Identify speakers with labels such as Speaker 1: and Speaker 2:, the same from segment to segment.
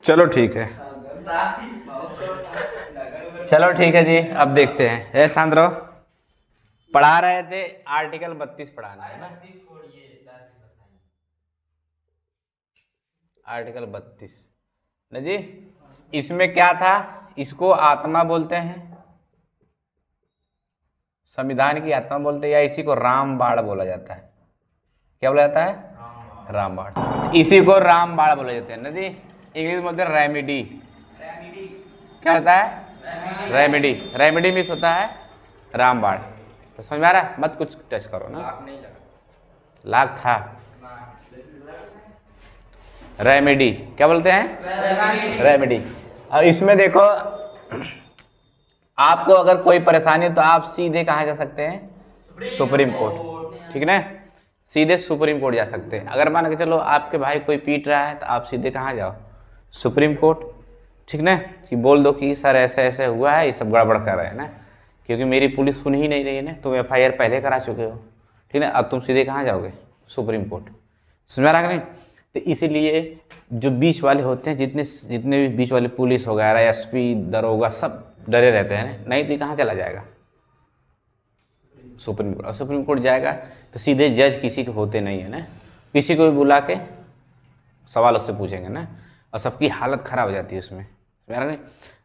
Speaker 1: चलो ठीक है, चलो ठीक है जी। अब देखते हैं, ए शांत रहो। पढ़ा रहे थे आर्टिकल 32 पढ़ाना है ना, आर्टिकल 32 ना जी। इसमें क्या था, इसको आत्मा बोलते हैं, संविधान की आत्मा बोलते हैं, या इसी को रामबाण बोला जाता है। क्या बोला जाता है? रामबाण। इसी को रामबाण बोला जाता है ना जी। इंग्लिश में बोलते हैं रेमेडी। क्या होता है? रेमेडी। रेमेडी मीन्स होता है रामबाण। तो समझ में आ रहा है? मत कुछ टच करो ना, लाख था। रेमेडी क्या बोलते हैं? रेमेडी। अब इसमें देखो, आपको अगर कोई परेशानी है तो आप सीधे कहाँ जा सकते हैं? सुप्रीम कोर्ट, ठीक ना। सीधे सुप्रीम कोर्ट जा सकते हैं। अगर मान के चलो आपके भाई कोई पीट रहा है तो आप सीधे कहाँ जाओ? सुप्रीम कोर्ट, ठीक ना। कि बोल दो कि सर ऐसे ऐसे हुआ है, ये सब गड़बड़ कर रहे हैं ना, क्योंकि मेरी पुलिस सुन ही नहीं रही है ना, तुम FIR पहले करा चुके हो, ठीक ना। अब तुम सीधे कहाँ जाओगे? Supreme court. समझ में आ रहा है नहीं? तो इसीलिए जो बीच वाले होते हैं, जितने भी बीच वाले पुलिस वगैरह, SP, दरोगा, सब डरे रहते हैं। नहीं तो कहाँ चला जाएगा? Supreme court. और सुप्रीम कोर्ट जाएगा तो सीधे जज किसी के होते नहीं है ना, किसी को भी बुला के सवाल उससे पूछेंगे ना, और सबकी हालत खराब हो जाती है उसमें। मेरा नहीं,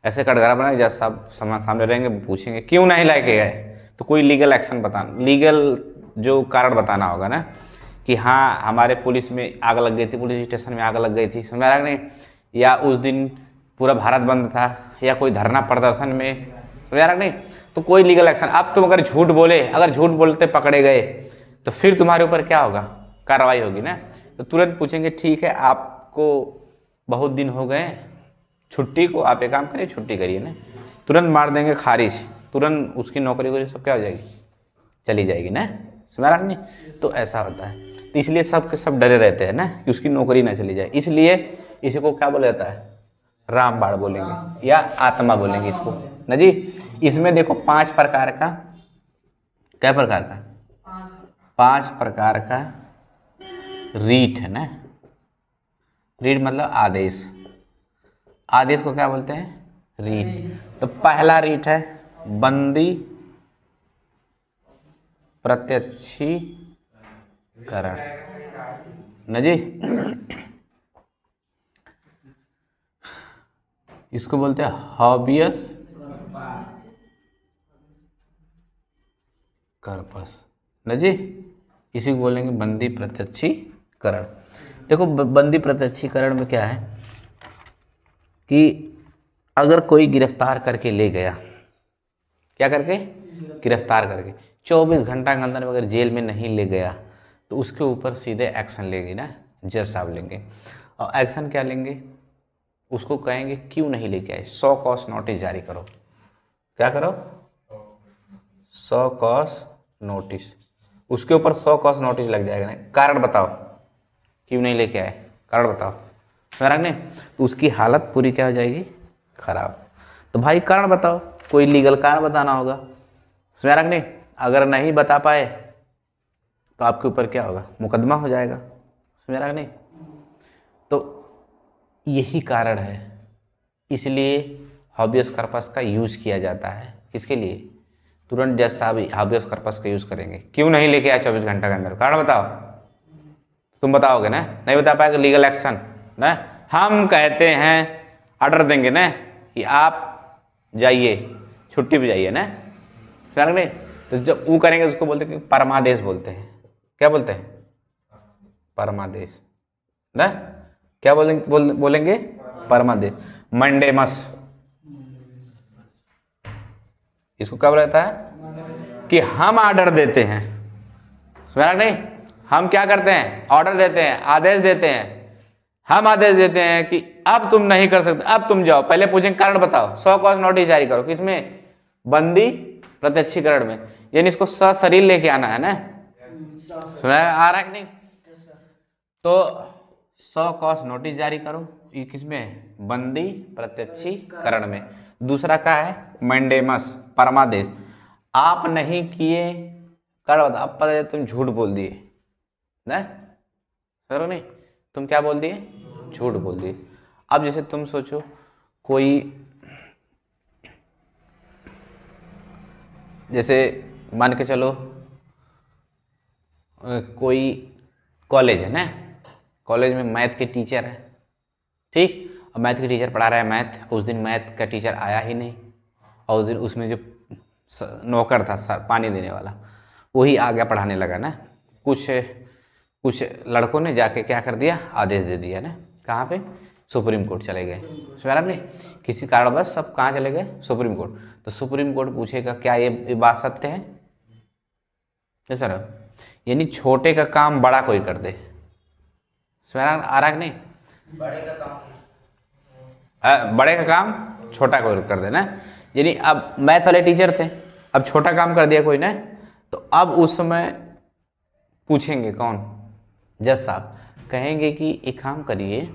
Speaker 1: ऐसे कटघरा बना जज साहब सामने रहेंगे, पूछेंगे क्यों नहीं लेके गए, तो कोई लीगल एक्शन बताना, लीगल जो कारण बताना होगा ना, कि हाँ हमारे पुलिस में आग लग गई थी, पुलिस स्टेशन में आग लग गई थी, समझ रहा नहीं, या उस दिन पूरा भारत बंद था, या कोई धरना प्रदर्शन में, समझ रहा नहीं, तो कोई लीगल एक्शन। अब तुम अगर झूठ बोले, अगर झूठ बोलते पकड़े गए तो फिर तुम्हारे ऊपर क्या होगा? कार्रवाई होगी ना। तो तुरंत पूछेंगे ठीक है आपको बहुत दिन हो गए छुट्टी को, आप एक काम करिए छुट्टी करिए ना, तुरंत मार देंगे खारिज, तुरंत उसकी नौकरी वोकरी सब क्या हो जाएगी? चली जाएगी ना। समझ रहा नहीं? तो ऐसा होता है। तो इसलिए सब के सब डरे रहते हैं ना कि उसकी नौकरी ना चली जाए, इसलिए इसी को क्या बोला जाता है? रामबाण बोलेंगे या आत्मा बोलेंगे इसको ना जी। इसमें देखो 5 प्रकार का, क्या प्रकार का? 5 प्रकार का रीट है ना। रीट मतलब आदेश। आदेश को क्या बोलते हैं? रीट। तो पहला रीट है बंदी प्रत्यक्षीकरण ना जी। इसको बोलते हैं हॉबियस कर्पस ना जी। इसी को बोलेंगे बंदी प्रत्यक्षीकरण। देखो बंदी प्रत्यक्षीकरण में क्या है कि अगर कोई गिरफ्तार करके ले गया, क्या करके? गिरफ्तार करके 24 घंटा के अंदर अगर जेल में नहीं ले गया तो उसके ऊपर सीधे एक्शन लेंगे ना, जज साहब लेंगे। और एक्शन क्या लेंगे? उसको कहेंगे क्यों नहीं लेके आए, 100 कॉस नोटिस जारी करो। क्या करो? 100 कॉस नोटिस। उसके ऊपर 100 कॉस नोटिस लग जाएगा ना। कारण बताओ क्यों नहीं लेके आए, कारण बताओ। समझ नहीं? तो उसकी हालत पूरी क्या हो जाएगी? खराब। तो भाई कारण बताओ, कोई लीगल कारण बताना होगा। समझ नहीं? अगर नहीं बता पाए तो आपके ऊपर क्या होगा? मुकदमा हो जाएगा। समझ नहीं? तो यही कारण है, इसलिए हाबियस कॉर्पस का यूज किया जाता है। किसके लिए? तुरंत जज साहब हाबियस कॉर्पस का यूज करेंगे। क्यों नहीं लेके आए 24 घंटा के अंदर, कारण बताओ। तुम बताओगे ना, नहीं बता पाएगा लीगल एक्शन ना। हम कहते हैं, ऑर्डर देंगे ना कि आप जाइए, छुट्टी पे जाइए ना। समझ नहीं? तो जब वो करेंगे उसको बोलते हैं परमादेश बोलते हैं। क्या बोलते हैं? परमादेश ना। क्या बोलेंगे? परमादेश। मंडेमस, इसको क्या बोला जाता है? कि हम ऑर्डर देते हैं। समझ नहीं? हम क्या करते हैं? ऑर्डर देते हैं, आदेश देते हैं। हम आदेश देते हैं कि अब तुम नहीं कर सकते, अब तुम जाओ। पहले पूछेंगे कारण बताओ, 100 कॉस नोटिस जारी करो। किसमें? बंदी प्रत्यक्षीकरण में। यानी इसको सशरीर लेके आना है ना। समझ आ रहा है कि नहीं? तो 100 कॉस नोटिस जारी करो, ये किसमें? बंदी प्रत्यक्षीकरण में। दूसरा क्या है? मैंडेमस, परमादेश। आप नहीं किए, कर बता, अब पता है तुम झूठ बोल दिए ना, करो नहीं, तुम क्या बोल दिए? झूठ बोल दिए। अब जैसे तुम सोचो कोई, जैसे मान के चलो कोई कॉलेज है ना, कॉलेज में मैथ के टीचर है, ठीक। अब मैथ के टीचर पढ़ा रहा है मैथ, उस दिन मैथ का टीचर आया ही नहीं, और उस दिन उसमें जो नौकर था सर पानी देने वाला, वही आ गया पढ़ाने लगा ना। कुछ लड़कों ने जाके क्या कर दिया, आदेश दे दिया ना, कहाँ पे, सुप्रीम कोर्ट चले गए। समझ आपने, किसी कारणवश सब कहाँ चले गए, सुप्रीम कोर्ट। तो सुप्रीम कोर्ट पूछेगा क्या ये बात सत्य है सर, यानी छोटे का काम बड़ा कोई कर दे। समझ आ रहा कि नहीं, बड़े का काम छोटा कोई कर दे ना। यानी अब मैथ वाले टीचर थे, अब छोटा काम कर दिया कोई ना, तो अब उस समय पूछेंगे कौन, जज साहब, कहेंगे कि एक काम करिए,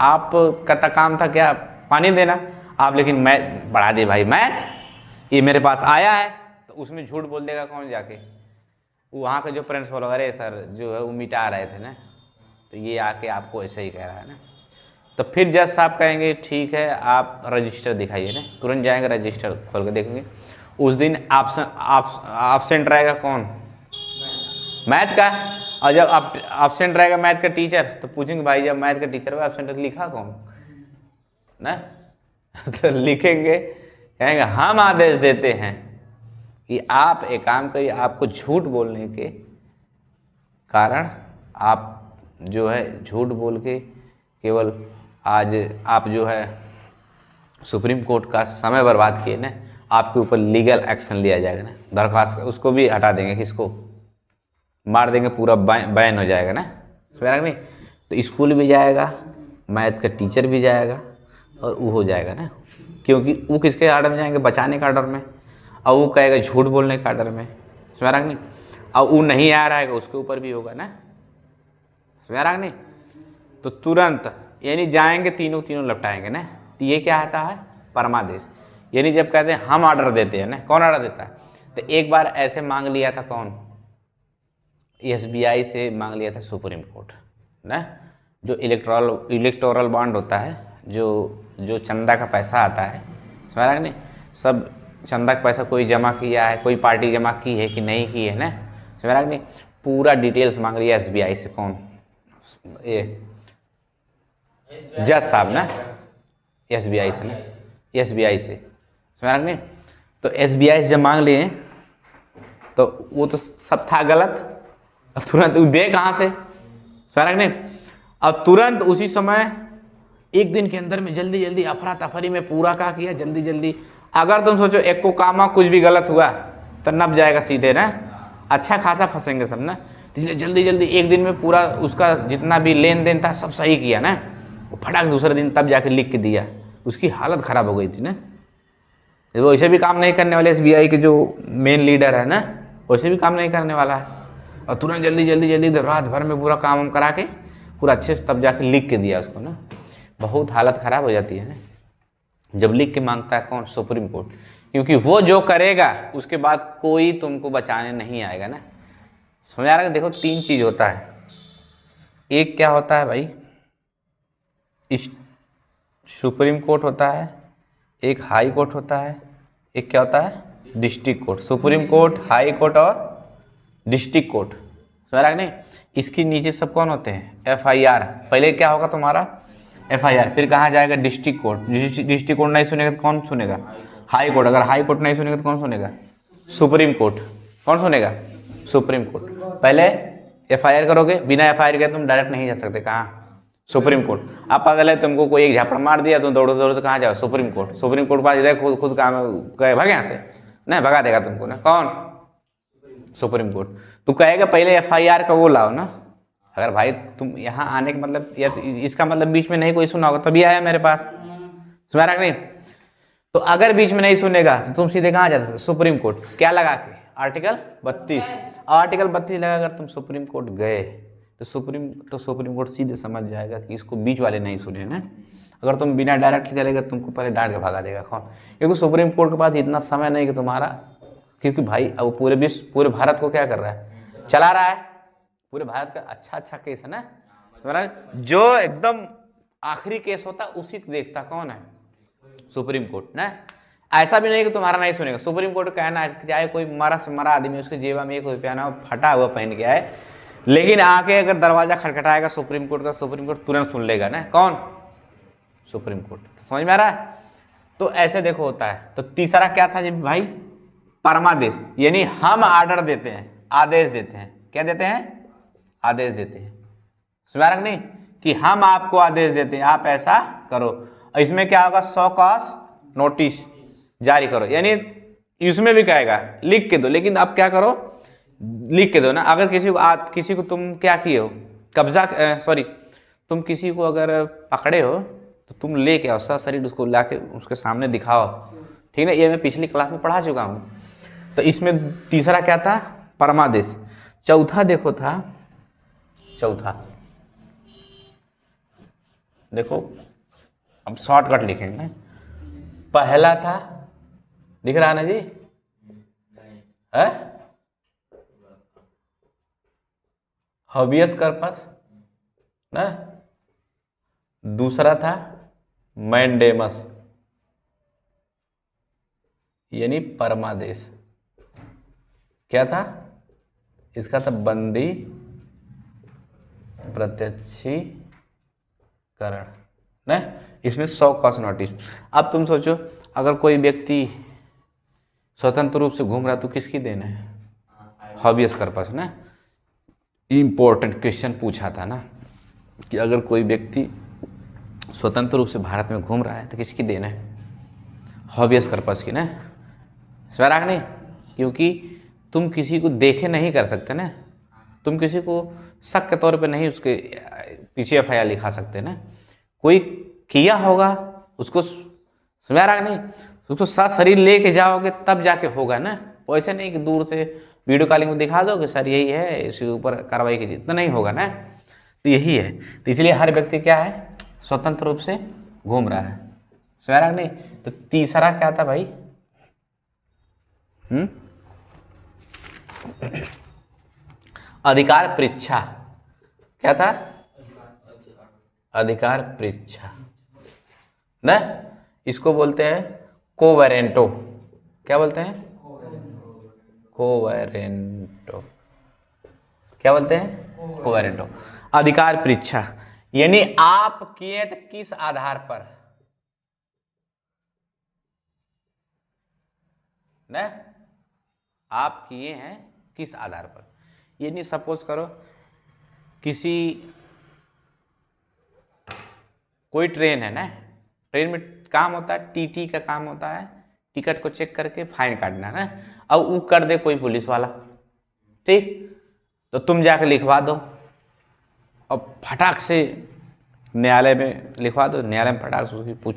Speaker 1: आप का काम था क्या, पानी देना, आप लेकिन मैथ बढ़ा दिए भाई, मैथ ये मेरे पास आया है। तो उसमें झूठ बोल देगा कौन जाके, वहाँ के जो प्रिंसिपल, अरे सर जो है वो मिटा रहे थे ना, तो ये आके आपको ऐसे ही कह रहा है ना। तो फिर जज साहब कहेंगे ठीक है आप रजिस्टर दिखाइए ना, तुरंत जाएंगे रजिस्टर खोल के देखेंगे, उस दिन एब्सेंट रहेगा कौन, मैथ का। और जब एब्सेंट रहेगा मैथ का टीचर, तो पूछेंगे भाई जब मैथ का टीचर है एब्सेंट लिखा कौन ना। तो लिखेंगे, कहेंगे हम आदेश देते हैं कि आप एक काम करिए, आपको झूठ बोलने के कारण आप जो है झूठ बोल के केवल आज आप जो है सुप्रीम कोर्ट का समय बर्बाद किए ना, आपके ऊपर लीगल एक्शन लिया जाएगा ना, दरख्वास्त उसको भी हटा देंगे, किसको मार देंगे, पूरा बैन हो जाएगा ना। समझ नहीं, तो स्कूल भी जाएगा, मैथ का टीचर भी जाएगा, और वो हो जाएगा ना, क्योंकि वो किसके आर्डर में जाएंगे, बचाने का आर्डर में, और वो कहेगा झूठ बोलने का आर्डर में। समझ नहीं, और वो नहीं आ रहा है उसके ऊपर भी होगा ना। समझ नहीं, तो तुरंत यानी जाएंगे तीनों लपटाएंगे ना। तो ये क्या आता है, परमादेश। यानी जब कहते हैं हम ऑर्डर देते हैं ना, कौन ऑर्डर देता है, तो एक बार ऐसे मांग लिया था कौन, SBI से मांग लिया था सुप्रीम कोर्ट ना। जो इलेक्टोरल बॉन्ड होता है, जो चंदा का पैसा आता है, समझ रहा नहीं, सब चंदा का पैसा कोई जमा किया है, कोई पार्टी जमा की है कि नहीं की है ना, समझ रहा नहीं, पूरा डिटेल्स मांग लिया SBI से, कौन, ये जज साहब ना, SBI से ना, SBI से, समझ रहा नहीं। तो SBI से जब मांग लिए तो वो तो सब था गलत, तुरंत दे कहाँ से, समझ नहीं, और तुरंत उसी समय एक दिन के अंदर में जल्दी अफरा तफरी में पूरा क्या किया, जल्दी। अगर तुम सोचो एक को कामा कुछ भी गलत हुआ तो नप जाएगा सीधे ना, अच्छा खासा फंसेंगे सब ना। इसलिए जल्दी एक दिन में पूरा उसका जितना भी लेन देन था सब सही किया ना, वो फटाक दूसरे दिन तब जाके लिख के दिया, उसकी हालत खराब हो गई थी ना। वो ऐसे भी काम नहीं करने वाले, SBI के जो मेन लीडर है ना, वैसे भी काम नहीं करने वाला है, और तुरंत जल्दी रात भर में पूरा काम करा के पूरा अच्छे से तब जाके लिख के दिया उसको ना। बहुत हालत ख़राब हो जाती है ना जब लिख के मांगता है कौन, सुप्रीम कोर्ट, क्योंकि वो जो करेगा उसके बाद कोई तुमको बचाने नहीं आएगा ना। समझ आ रहा है, देखो 3 चीज़ होता है, एक क्या होता है भाई, सुप्रीम कोर्ट होता है, एक हाई कोर्ट होता है, एक क्या होता है, district court. Supreme court, high court और डिस्ट्रिक्ट कोर्ट, समझ रहा है नहीं। इसके नीचे सब कौन होते हैं, FIR, पहले क्या होगा तुम्हारा FIR, फिर कहाँ जाएगा, डिस्ट्रिक्ट कोर्ट। डिस्ट्रिक्ट कोर्ट नहीं सुनेगा तो कौन सुनेगा, हाई कोर्ट। अगर हाई कोर्ट नहीं सुनेगा तो कौन सुनेगा, सुप्रीम कोर्ट। कौन सुनेगा, सुप्रीम कोर्ट। पहले FIR करोगे, बिना FIR के तुम डायरेक्ट नहीं जा सकते, कहाँ, सुप्रीम कोर्ट। अब पता चले तुमको कोई एक झापड़ मार दिया, तुम दौड़ो तो कहाँ जाओ, सुप्रीम कोर्ट। सुप्रीम कोर्ट पास इधर खुद काम भाग यहाँ से, नहीं भगा देगा तुमको ना, कौन, सुप्रीम कोर्ट। तू कहेगा पहले FIR का वो लाओ ना। अगर भाई तुम यहाँ आने का मतलब, या इसका मतलब बीच में नहीं कोई सुना होगा तभी आया मेरे पास, समझ रहा नहीं। तो अगर बीच में नहीं सुनेगा तो तुम सीधे कहाँ जाते, सुप्रीम कोर्ट। क्या लगा के, आर्टिकल 32 लगा अगर तुम सुप्रीम कोर्ट गए तो सुप्रीम कोर्ट सीधे समझ जाएगा कि इसको बीच वाले नहीं सुने ना। अगर तुम बिना डायरेक्ट चलेगा तुमको पहले डांट के भगा देगा कौन, क्योंकि सुप्रीम कोर्ट के पास इतना समय नहीं कि तुम्हारा, क्योंकि भाई अब पूरे भारत को क्या कर रहा है, चला रहा है, पूरे भारत का अच्छा केस है ना, तुम्हारा जो एकदम आखिरी केस होता उसी को देखता कौन है, सुप्रीम कोर्ट ना। ऐसा भी नहीं कि तुम्हारा नहीं सुनेगा, सुप्रीम कोर्ट कहना है चाहे कोई मरा से मरा आदमी उसके जेबा में 1 रुपया ना फटा हुआ पहन के आए, लेकिन आके अगर दरवाजा खटखटाएगा सुप्रीम कोर्ट का, सुप्रीम कोर्ट तुरंत सुन लेगा ना। कौन? Supreme court. समझ में आ रहा है? तो ऐसे देखो होता है। तो तीसरा क्या था जी भाई? परमादेश, यानी हम आर्डर देते हैं, आदेश देते हैं। क्या देते हैं? आदेश देते हैं। समझ नहीं कि हम आपको आदेश देते हैं आप ऐसा करो। इसमें क्या होगा? 100 कॉस नोटिस जारी करो, यानी इसमें भी कहेगा लिख के दो, लेकिन आप क्या करो? लिख के दो ना। अगर किसी को तुम क्या किए हो, कब्जा, सॉरी, तुम किसी को अगर पकड़े हो तो तुम लेके आओ, शरीर उसको लाके उसके सामने दिखाओ, ठीक है। ये मैं पिछली क्लास में पढ़ा चुका हूँ। तो इसमें तीसरा क्या था? परमादेश। चौथा देखो था, चौथा देखो, अब शॉर्टकट लिखेंगे। पहला था, दिख रहा है ना जी? है हबियस कर्पस ना। दूसरा था मैंडेमस, यानी परमादेश। क्या था इसका? था बंदी प्रत्यक्षीकरण ना। इसमें 100 कॉस नोटिस। अब तुम सोचो, अगर कोई व्यक्ति स्वतंत्र रूप से घूम रहा तो किसकी देन है? हॉबियस कर्पस ना। इंपॉर्टेंट क्वेश्चन पूछा था ना कि अगर कोई व्यक्ति स्वतंत्र रूप से भारत में घूम रहा है तो किसकी देन है? हॉबियस कर्पस की ना। स्वराग नहीं, क्योंकि तुम किसी को देखे नहीं कर सकते ना, तुम किसी को शक के तौर पे नहीं उसके पीछे FIR लिखा सकते ना। कोई किया होगा उसको, स्वराग नहीं, उसको साथ शरीर लेके जाओगे तब जाके होगा ना। वैसे नहीं कि दूर से वीडियो कॉलिंग में दिखा दो कि सर यही है, इसके ऊपर कार्रवाई कीजिए, तो नहीं होगा ना। तो यही है। तो इसलिए हर व्यक्ति क्या है? स्वतंत्र रूप से घूम रहा है। स्वराग नहीं। तो तीसरा क्या था भाई? अधिकार परीक्षा। क्या था? अधिकार परीक्षा ना। इसको बोलते हैं कोवेरेंटो। क्या बोलते हैं? कोवेरेंटो। क्या बोलते हैं? कोवेरेंटो। अधिकार परीक्षा, यानी आप किए तो किस आधार पर ना, आप किए हैं किस आधार पर। ये नहीं, सपोज करो किसी, कोई ट्रेन है ना, ट्रेन में काम होता है, TT का काम होता है, टिकट को चेक करके फाइन काटना ना। अब वो कर दे कोई पुलिस वाला, ठीक, तो तुम जाके लिखवा दो, अब फटाक से न्यायालय में लिखवा दो, न्यायालय में फटाक से उसकी पूछ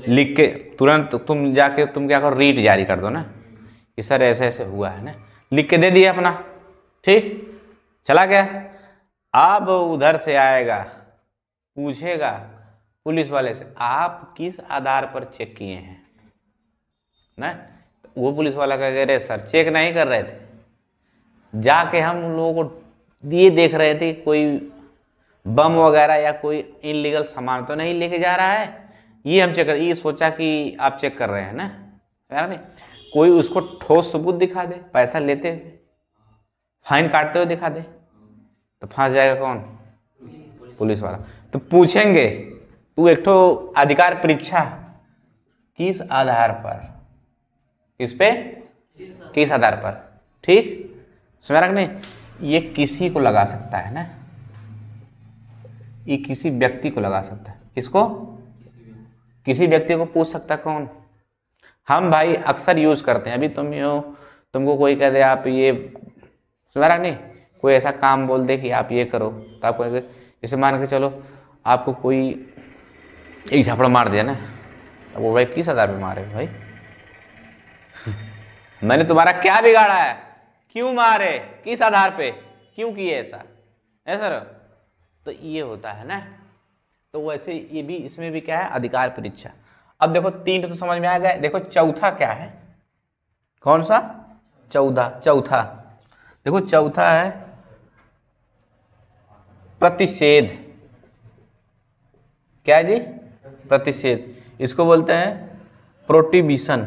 Speaker 1: लिख के तुरंत तुम जाके तुम क्या करो? रीट जारी कर दो ना कि सर ऐसे ऐसे हुआ है ना, लिख के दे दिया अपना, ठीक, चला गया। अब उधर से आएगा, पूछेगा पुलिस वाले से आप किस आधार पर चेक किए हैं ना। वो पुलिस वाला कह रहे सर चेक नहीं कर रहे थे, जाके हम लोगों को ये देख रहे थे कोई बम वगैरह या कोई इनलीगल सामान तो नहीं लेके जा रहा है, ये हम चेक कर, ये सोचा कि आप चेक कर रहे हैं ना, यार नहीं। कोई उसको ठोस सबूत दिखा दे, पैसा लेते हुए, फाइन काटते हुए दिखा दे, तो फंस जाएगा कौन? पुलिस वाला। तो पूछेंगे तू एक ठो अधिकार परीक्षा किस आधार पर, किस पे, किस आधार पर, ठीक, समझ नहीं। ये किसी को लगा सकता है ना, ये किसी व्यक्ति को लगा सकता है। किसको? किसी व्यक्ति को पूछ सकता है। कौन? हम भाई अक्सर यूज करते हैं। अभी तुमको कोई कह दे आप ये, समझ नहीं, कोई ऐसा काम बोल दे कि आप ये करो, तो आपको जैसे मान के चलो आपको कोई एक झापड़ मार दिया ना, तो वो भाई किस आधार पे मारे भाई? मैंने तुम्हारा क्या बिगाड़ा है, क्यों मारे, किस आधार पे, क्यों किए ऐसा, सर। तो ये होता है ना। तो वैसे ये भी, इसमें भी क्या है? अधिकार परीक्षा। अब देखो 3 तो समझ में आ गया। देखो चौथा क्या है? कौन सा? चौथा देखो, चौथा है प्रतिषेध। क्या है जी? प्रतिषेध। इसको बोलते हैं प्रोटिबिशन,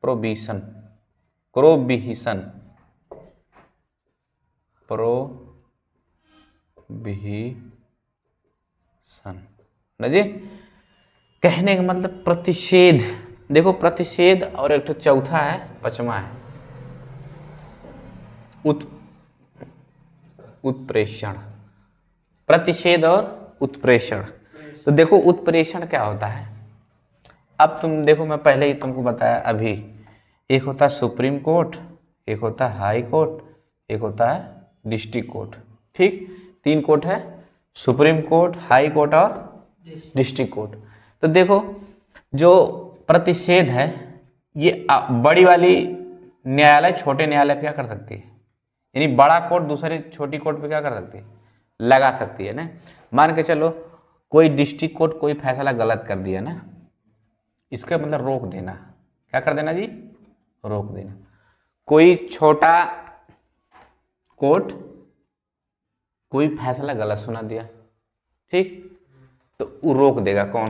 Speaker 1: प्रोबिशन, प्रोबिहिशन, प्रोबिहिशन ना जी। कहने का मतलब प्रतिषेध। देखो प्रतिषेध और एक तो चौथा है, पांचवा है उत्प्रेषण। प्रतिषेध और उत्प्रेषण। तो देखो उत्प्रेषण क्या होता है, अब तुम देखो, मैं पहले ही तुमको बताया अभी, एक होता है सुप्रीम कोर्ट, एक होता है हाई कोर्ट, एक होता है डिस्ट्रिक्ट कोर्ट। ठीक, 3 कोर्ट है, सुप्रीम कोर्ट, हाई कोर्ट और डिस्ट्रिक्ट कोर्ट। तो देखो जो प्रतिषेध है ये बड़ी वाली न्यायालय छोटे न्यायालय पे क्या कर सकती है, यानी बड़ा कोर्ट दूसरे छोटी कोर्ट पे क्या कर सकती है, लगा सकती है ना। मान के चलो कोई डिस्ट्रिक्ट कोर्ट कोई फैसला गलत कर दिया ना, इसका मतलब रोक देना। क्या कर देना जी? रोक देना। कोई छोटा कोर्ट कोई फैसला गलत सुना दिया, ठीक, तो वो रोक देगा कौन?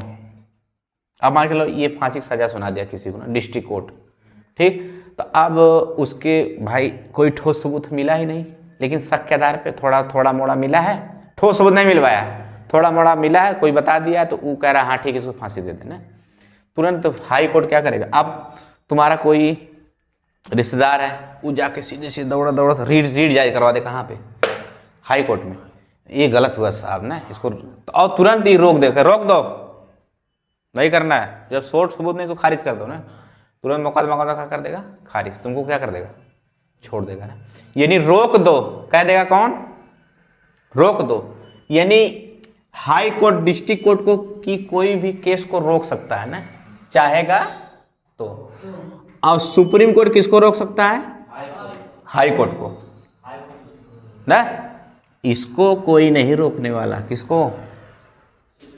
Speaker 1: अब मान के लो ये फांसी की सजा सुना दिया किसी को ना, डिस्ट्रिक्ट कोर्ट, ठीक, तो अब उसके भाई कोई ठोस सबूत मिला ही नहीं, लेकिन शक के आधार पे थोड़ा थोड़ा मोड़ा मिला है, ठोस सबूत नहीं मिलवाया, थोड़ा मोड़ा मिला है, कोई बता दिया तो वो कह रहा हाँ ठीक है इसको फांसी दे देना। तुरंत हाई कोर्ट क्या करेगा? अब तुम्हारा कोई रिश्तेदार है, वो जाके सीधे सीधे दौड़ा दौड़ा रीड जारी करवा दे, कहाँ पे? हाई कोर्ट में। ये गलत हुआ साहब ना, इसको तो और तुरंत ही रोक दे, रोक दो, नहीं करना है। जब शोर्ट सबूत नहीं तो खारिज कर दो ना, तुरंत मुकदमा क्या कर देगा? खारिज। तुमको क्या कर देगा? छोड़ देगा ना। यानी रोक दो, कह देगा कौन? रोक दो। यानी हाई कोर्ट डिस्ट्रिक्ट कोर्ट को की कोई भी केस को रोक सकता है ना, चाहेगा तो। और सुप्रीम कोर्ट किसको रोक सकता है? हाई कोर्ट को ना। इसको कोई नहीं रोकने वाला, किसको?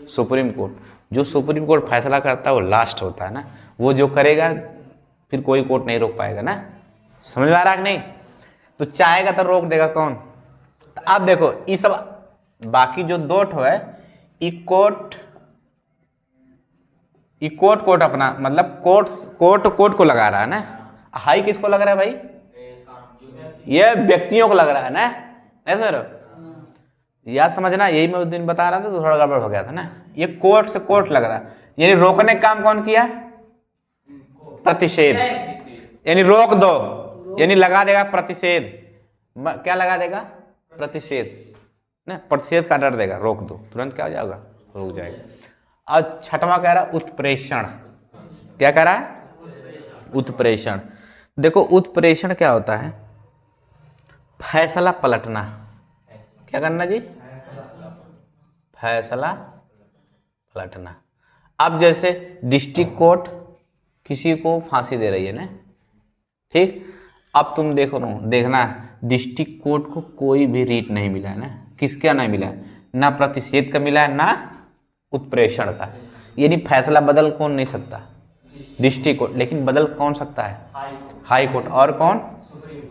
Speaker 1: Supreme court. जो सुप्रीम कोर्ट फैसला करता है वो लास्ट होता है ना, वो जो करेगा फिर कोई कोर्ट नहीं रोक पाएगा ना। समझ में आ रहा है कि नहीं? तो चाहेगा तो रोक देगा कौन? तो आप देखो ये सब बाकी जो 2 ठो है, कोर्ट अपना मतलब कोर्ट को लगा रहा है ना। हाई किसको लग रहा है भाई? ये व्यक्तियों को लग रहा है ना, ऐसा सर याद समझना। यही मैं उस दिन बता रहा था तो थोड़ा गड़बड़ हो गया था ना। ये कोर्ट से कोर्ट लग रहा है, यानी रोकने का काम कौन किया? प्रतिषेध। यानी रोक दो, यानी लगा देगा प्रतिषेध। क्या लगा देगा? प्रतिषेध ना, प्रतिषेध का डर देगा, रोक दो, तुरंत क्या हो जाएगा? रुक जाएगा। और छठवां कह रहा है उत्प्रेषण। क्या कह रहा है? उत्प्रेषण। देखो उत्प्रेषण क्या होता है? फैसला पलटना। क्या करना जी? फैसला पलटना। अब जैसे डिस्ट्रिक्ट कोर्ट किसी को फांसी दे रही है ना, ठीक, अब तुम देखना डिस्ट्रिक्ट कोर्ट को कोई भी रीट नहीं मिला है ना। किसका नहीं मिला है? ना प्रतिषेध का मिला है, ना उत्प्रेषण का। यानी फैसला बदल कौन नहीं सकता? District court. लेकिन बदल कौन सकता है? High court. और कौन?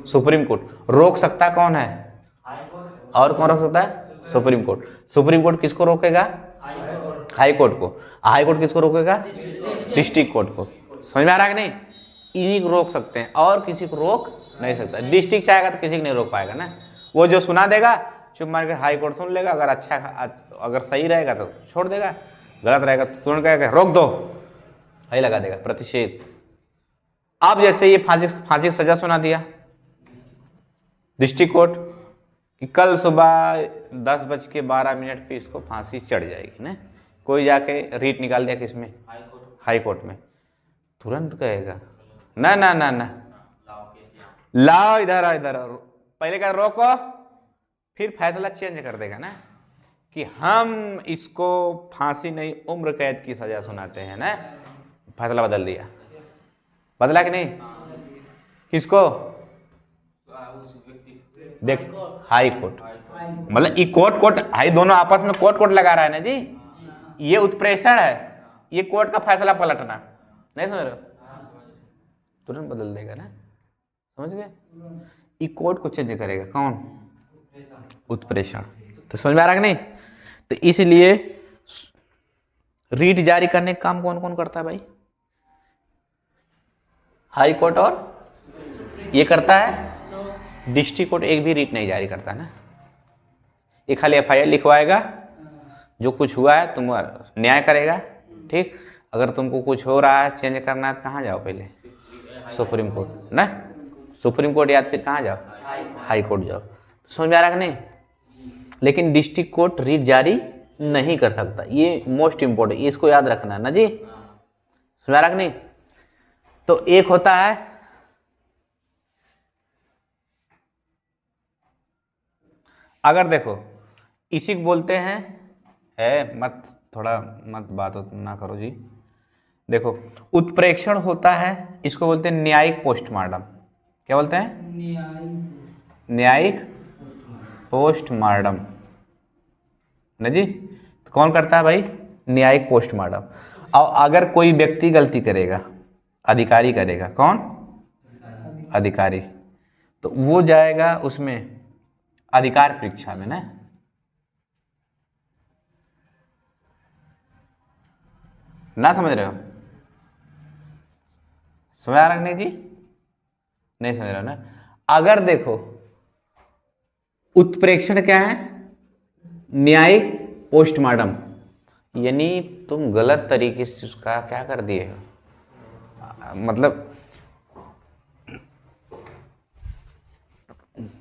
Speaker 1: Supreme court. रोक सकता कौन है? और कौन रोक सकता है? Supreme court. सुप्रीम कोर्ट किसको रोकेगा? हाई कोर्ट को। हाई कोर्ट किसको रोकेगा? डिस्ट्रिक्ट कोर्ट को। समझ में आ रहा है कि नहीं? इन्हीं को रोक सकते हैं और किसी को रोक नहीं सकता। डिस्ट्रिक्ट चाहेगा तो किसी को नहीं रोक पाएगा ना, वो जो सुना देगा चुप मार के हाई कोर्ट सुन लेगा, अगर सही रहेगा तो छोड़ देगा, गलत रहेगा तो तुरंत कहेगा रोक दो, यही लगा देगा प्रतिषेध। अब जैसे ये फांसी की सजा सुना दिया डिस्ट्रिक्ट कोर्ट कि कल सुबह 10:12 पे इसको फांसी चढ़ जाएगी ना, कोई जाके रीट निकाल दिया किसमें? हाई कोर्ट में। तुरंत कहेगा ना ना ना ना, लाओ इधर पहले क्या रोको, फिर फैसला चेंज कर देगा ना कि हम इसको फांसी नहीं उम्र कैद की सजा सुनाते हैं ना। फैसला बदल दिया, बदला कि नहीं? किसको? देख हाई कोर्ट, मतलब ये कोर्ट हाई दोनों आपस में कोर्ट लगा रहा है ना जी। ये उत्प्रेषण है, ये कोर्ट का फैसला पलटना। नहीं समझ रहे हो? तुरंत बदल देगा ना, समझ गए? ये कोर्ट को चेंज करेगा कौन? उत्प्रेषण। तो समझ में आ रहा कि नहीं? तो इसलिए रीट जारी करने का काम कौन कौन करता है भाई? हाई कोर्ट और ये करता है डिस्ट्रिक्ट कोर्ट एक भी रीट नहीं जारी करता ना, ये खाली एफआईआर लिखवाएगा, जो कुछ हुआ है तुम न्याय करेगा। ठीक, अगर तुमको कुछ हो रहा है चेंज करना है तो कहाँ जाओ पहले? सुप्रीम कोर्ट ना, सुप्रीम कोर्ट या फिर कहाँ जाओ? हाई कोर्ट जाओ। समझ में आ रहा है कि नहीं? लेकिन डिस्ट्रिक्ट कोर्ट रीट जारी नहीं कर सकता, ये मोस्ट इंपोर्टेंट, इसको याद रखना है ना जी। समझ में आ रहा है कि नहीं? तो एक होता है अगर देखो इसी को बोलते हैं है मत थोड़ा मत बात ना करो जी। देखो उत्प्रेक्षण होता है, इसको बोलते हैं न्यायिक पोस्टमार्टम। क्या बोलते हैं? न्यायिक पोस्टमार्टम ना जी। तो कौन करता है भाई? न्यायिक पोस्टमार्टम। और अगर कोई व्यक्ति गलती करेगा, अधिकारी करेगा, कौन? अधिकारी, तो वो जाएगा उसमें अधिकार परीक्षा में ना समझ रहे हो? समझ आ रहा है नहीं जी? नहीं समझ रहे हो ना? अगर देखो उत्प्रेक्षण क्या है? न्यायिक पोस्टमार्टम, यानी तुम गलत तरीके से उसका क्या कर दिए हो, मतलब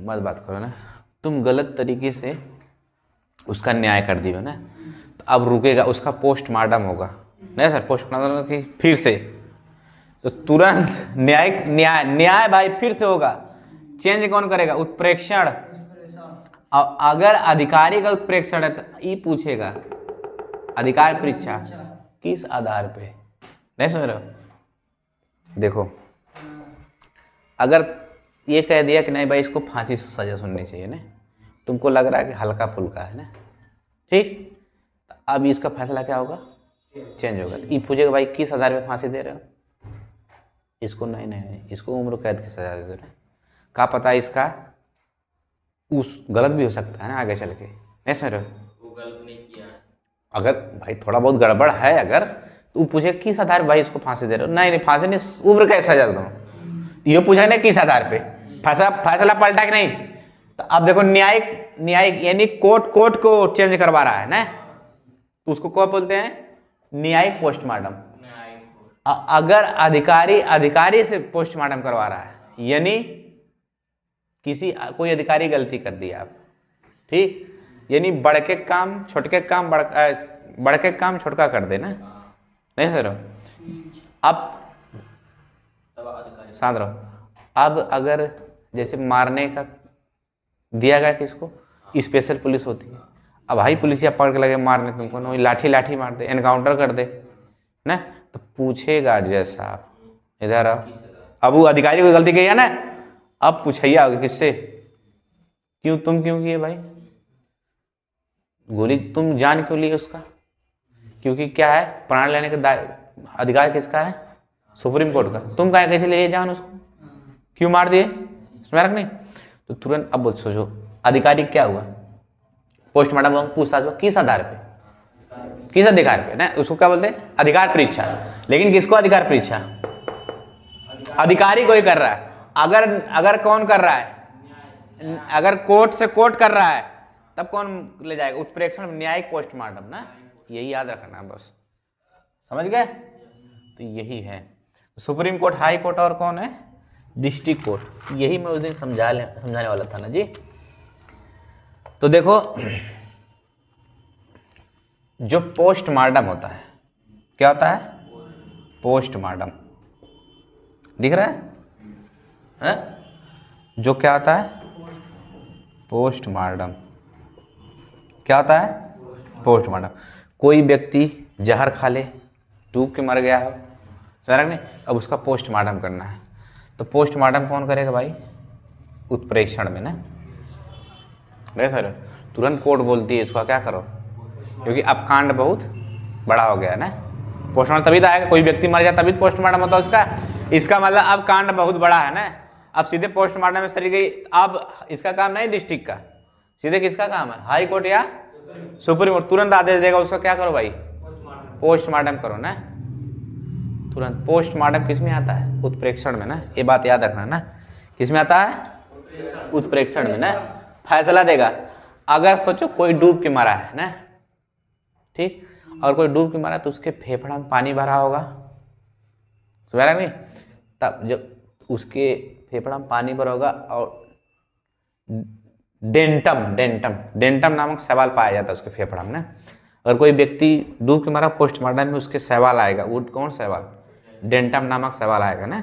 Speaker 1: मत बात करो ना, तुम गलत तरीके से उसका न्याय कर दिए हो ना, तो अब रुकेगा, उसका पोस्टमार्टम होगा नहीं सर, पोस्टमार्टम की फिर से, तो तुरंत न्याय भाई फिर से होगा। चेंज कौन करेगा? उत्प्रेक्षण। और अगर अधिकारी का उत्प्रेक्षण है तो ये पूछेगा अधिकार परीक्षा किस आधार पे? नहीं समझ रहे हो? देखो अगर ये कह दिया कि नहीं भाई इसको फांसी से सजा सुननी चाहिए ना, तुमको लग रहा है कि हल्का फुल्का है ना, ठीक, तो अब इसका फैसला क्या होगा? चेंज होगा। तो ये पूछेगा भाई किस आधार पे फांसी दे रहे हो? इसको नहीं, इसको उम्र कैद की सजा दे दो ना, क्या पता इसका उस गलत भी हो सकता है ना आगे चल के। नहीं समझ रहे हो? वो गलत नहीं किया, अगर भाई थोड़ा बहुत गड़बड़ है अगर, तो पूछे किस आधार भाई इसको फांसी दे रहे हो? नहीं फांसी नहीं, उम्र कैद सजा दो। ये पूछा ना किस आधार पे, फैसला पलटा कि नहीं? तो अब देखो न्यायिक यानी कोर्ट को चेंज करवा रहा है ना, तो उसको क्या बोलते हैं? न्यायिक पोस्टमार्टम। अगर अधिकारी से पोस्टमार्टम करवा रहा है, यानी कोई अधिकारी गलती कर दिया आप, ठीक, यानी बढ़के काम छोटके काम बढ़के काम छोटका कर देना। नहीं सर, अब शांत रहो। अब अगर जैसे मारने का दिया गया किसको, स्पेशल पुलिस होती है, अब हाई पुलिस या पकड़ के लगे मारने तुमको ना, लाठी मार दे, एनकाउंटर कर दे ना, तो पूछेगा जज साहब इधर आओ, अब वो अधिकारी को गलती की है ना, अब पूछिए होगा किससे? तुम क्यों किए भाई गोली, तुम जान क्यों लिए उसका? क्योंकि क्या है, प्राण लेने का अधिकार किसका है? सुप्रीम कोर्ट का। तुम कैसे ले लिए जान उसको, क्यों मार दिए? समझ नहीं? तो तुरंत अब सोचो अधिकारी क्या हुआ, पोस्टमार्टम पूछताछ हुआ, किस आधार पे, किस अधिकार पे ना, उसको क्या बोलते हैं? अधिकार परीक्षा। लेकिन किसको अधिकार परीक्षा? अधिकारी कोई कर रहा है। अगर कौन कर रहा है? अगर कोर्ट से कोर्ट कर रहा है तब कौन ले जाएगा? उत्प्रेक्षण, न्यायिक पोस्टमार्टम ना, यही याद रखना बस। समझ गए? तो यही है सुप्रीम कोर्ट, हाई कोर्ट और कौन है? District court. यही मैं उस दिन समझाने वाला था ना जी। तो देखो जो पोस्टमार्टम होता है, क्या होता है? पोस्टमार्टम दिख रहा है? जो क्या होता है? पोस्टमार्टम। क्या होता है? पोस्टमार्टम। कोई व्यक्ति जहर खा ले, डूब के मर गया हो, समझ नहीं, अब उसका पोस्टमार्टम करना है, तो पोस्टमार्टम कौन करेगा भाई? उत्प्रेक्षण में ना। नहीं सर, तुरंत कोर्ट बोलती है इसका क्या करो, क्योंकि अब कांड बहुत बड़ा हो गया है ना। पोस्टमार्टम तभी तो आएगा, कोई व्यक्ति मर जाए तभी पोस्टमार्टम होता है उसका। इसका मतलब अब कांड बहुत बड़ा है ना, अब सीधे पोस्टमार्टम में चली गई। अब इसका काम नहीं डिस्ट्रिक्ट का, सीधे किसका काम है? हाई कोर्ट या सुप्रीम कोर्ट तुरंत आदेश देगा, उसका क्या करो भाई, पोस्टमार्टम करो ना, तुरंत। पोस्टमार्टम किस में आता है, उत्प्रेक्षण में ना, ये बात याद रखना ना, किस में आता है, उत्प्रेक्षण में ना, फैसला देगा। अगर सोचो कोई डूब के मरा है ना, ठीक, और कोई डूब के मरा तो उसके फेफड़ा में पानी भरा होगा, समझ रहा नहीं, तब जब उसके फेफड़ा में पानी भरा होगा और डेंटम नामक शैवाल पाया जाता है उसके फेफड़ा में ना। अगर कोई व्यक्ति डूब के मरा, पोस्टमार्टम में उसके शैवाल आएगा, वो कौन शैवाल, डेंटम नामक शैवाल आएगा ना,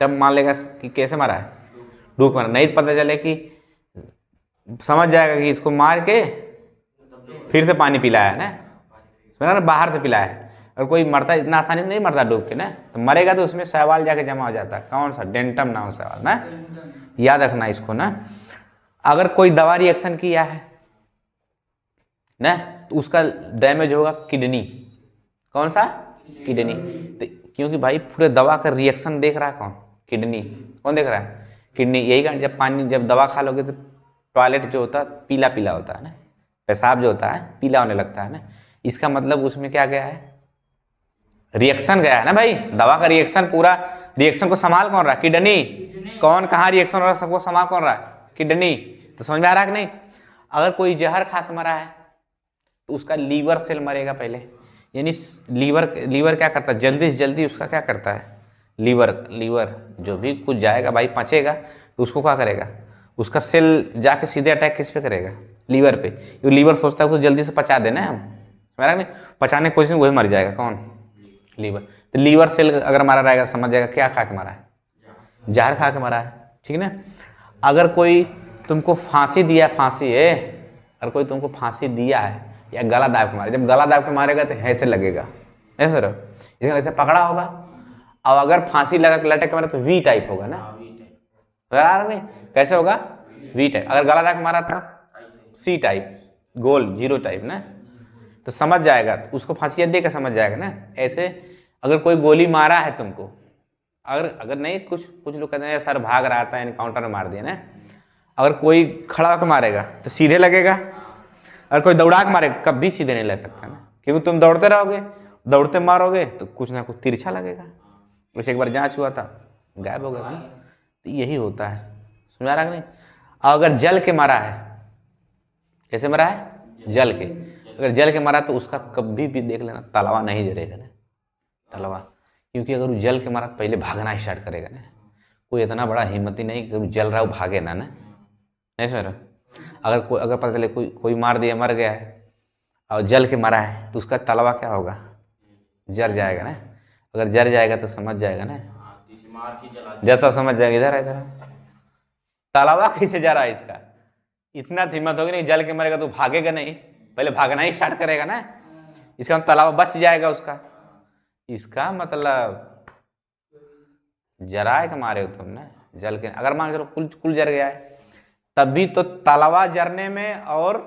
Speaker 1: तब मान लेगा कि कैसे मरा है, डूब मरा। नहीं तो पता चले कि समझ जाएगा कि इसको मार के फिर से पानी पिलाया है ना, सुना ना, बाहर से पिलाया है। और कोई मरता इतना आसानी से नहीं मरता डूब के ना, तो मरेगा तो उसमें शैवाल जाके जमा हो जाता है, कौन सा, डेंटम नाम शैवाल ना, याद रखना इसको ना। अगर कोई दवा रिएक्शन किया है ना, तो उसका डैमेज होगा किडनी, कौन सा, किडनी। तो क्योंकि भाई पूरे दवा का रिएक्शन देख रहा है कौन, किडनी, कौन देख रहा है, किडनी। यही कारण जब पानी, जब दवा खा लोगे तो टॉयलेट जो होता है पीला पीला होता है ना, पेशाब जो होता है पीला होने लगता है ना, इसका मतलब उसमें क्या गया है, रिएक्शन गया है ना भाई। दवा का रिएक्शन, पूरा रिएक्शन को संभाल कौन रहा है, किडनी। कौन कहाँ रिएक्शन हो रहा है, सबको संभाल कौन रहा है, किडनी। तो समझ में आ रहा है कि नहीं। अगर कोई जहर खा के मरा है तो उसका लीवर सेल मरेगा पहले, यानी लीवर क्या करता है, जल्दी से जल्दी उसका क्या करता है, लीवर जो भी कुछ जाएगा भाई पचेगा तो उसको क्या करेगा, उसका सेल जाके सीधे अटैक किस पे करेगा, लीवर पे। क्योंकि लीवर सोचता है कुछ जल्दी से पचा देना है हम, समझ नहीं, पचाने की कोशिश में वही मर जाएगा, कौन, लीवर। तो लीवर सेल अगर मारा रहेगा समझ जाएगा क्या खा के मरा है, जहर खा के मरा है, ठीक ना। अगर कोई तुमको फांसी दिया, फांसी है, अगर कोई तुमको फांसी दिया है या गला दाब के मारे, जब गला दाब के मारेगा तो ऐसे लगेगा, ऐसे रहो, इसका ऐसे पकड़ा होगा। और अगर फांसी लगा के लटक के मारे तो वी टाइप होगा ना, नहीं कैसे होगा, वी टाइप। अगर गला दाब के मारा था सी टाइप, गोल जीरो टाइप ना, तो समझ जाएगा, तो उसको फांसी दे के समझ जाएगा ना। ऐसे अगर कोई गोली मारा है तुमको, अगर नहीं, कुछ लोग कहते हैं सर भाग रहा था एनकाउंटर में मार दिया ना, अगर कोई खड़ा होकर मारेगा तो सीधे लगेगा, अगर कोई दौड़ा के मारेगा कभी सीधे नहीं लग सकता ना, क्योंकि तुम दौड़ते रहोगे, दौड़ते मारोगे तो कुछ ना कुछ तिरछा लगेगा। वैसे एक बार जांच हुआ था, गायब हो गया था ना, तो यही होता है, समझा रहा कि नहीं। अगर जल के मारा है, कैसे मरा है, जल के, अगर जल के मारा तो उसका कभी भी देख लेना तलवा नहीं जलेगा ना, तलवा, क्योंकि अगर वो जल के मारा तो पहले भागना स्टार्ट करेगा ना। कोई इतना बड़ा हिम्मती नहीं कि वो जल रहा है वो भागे ना, नहीं सर। अगर पता चले कोई मार दिया, मर गया है और जल के मरा है, तो उसका तलवा क्या होगा, जर जाएगा ना। अगर जर जाएगा तो समझ जाएगा ना, जैसा समझ जाएगा, इधर इधर तलवा कैसे जा रहा है इसका, इतना हिम्मत होगी नहीं, जल के मरेगा तो भागेगा नहीं, पहले भागना ही स्टार्ट करेगा ना, इसका तलवा बच जाएगा उसका। इसका मतलब जराए के मारे हो तुम ना, जल के। अगर मान के चलो कुल जर गया है, तब भी तो तलवा जरने में और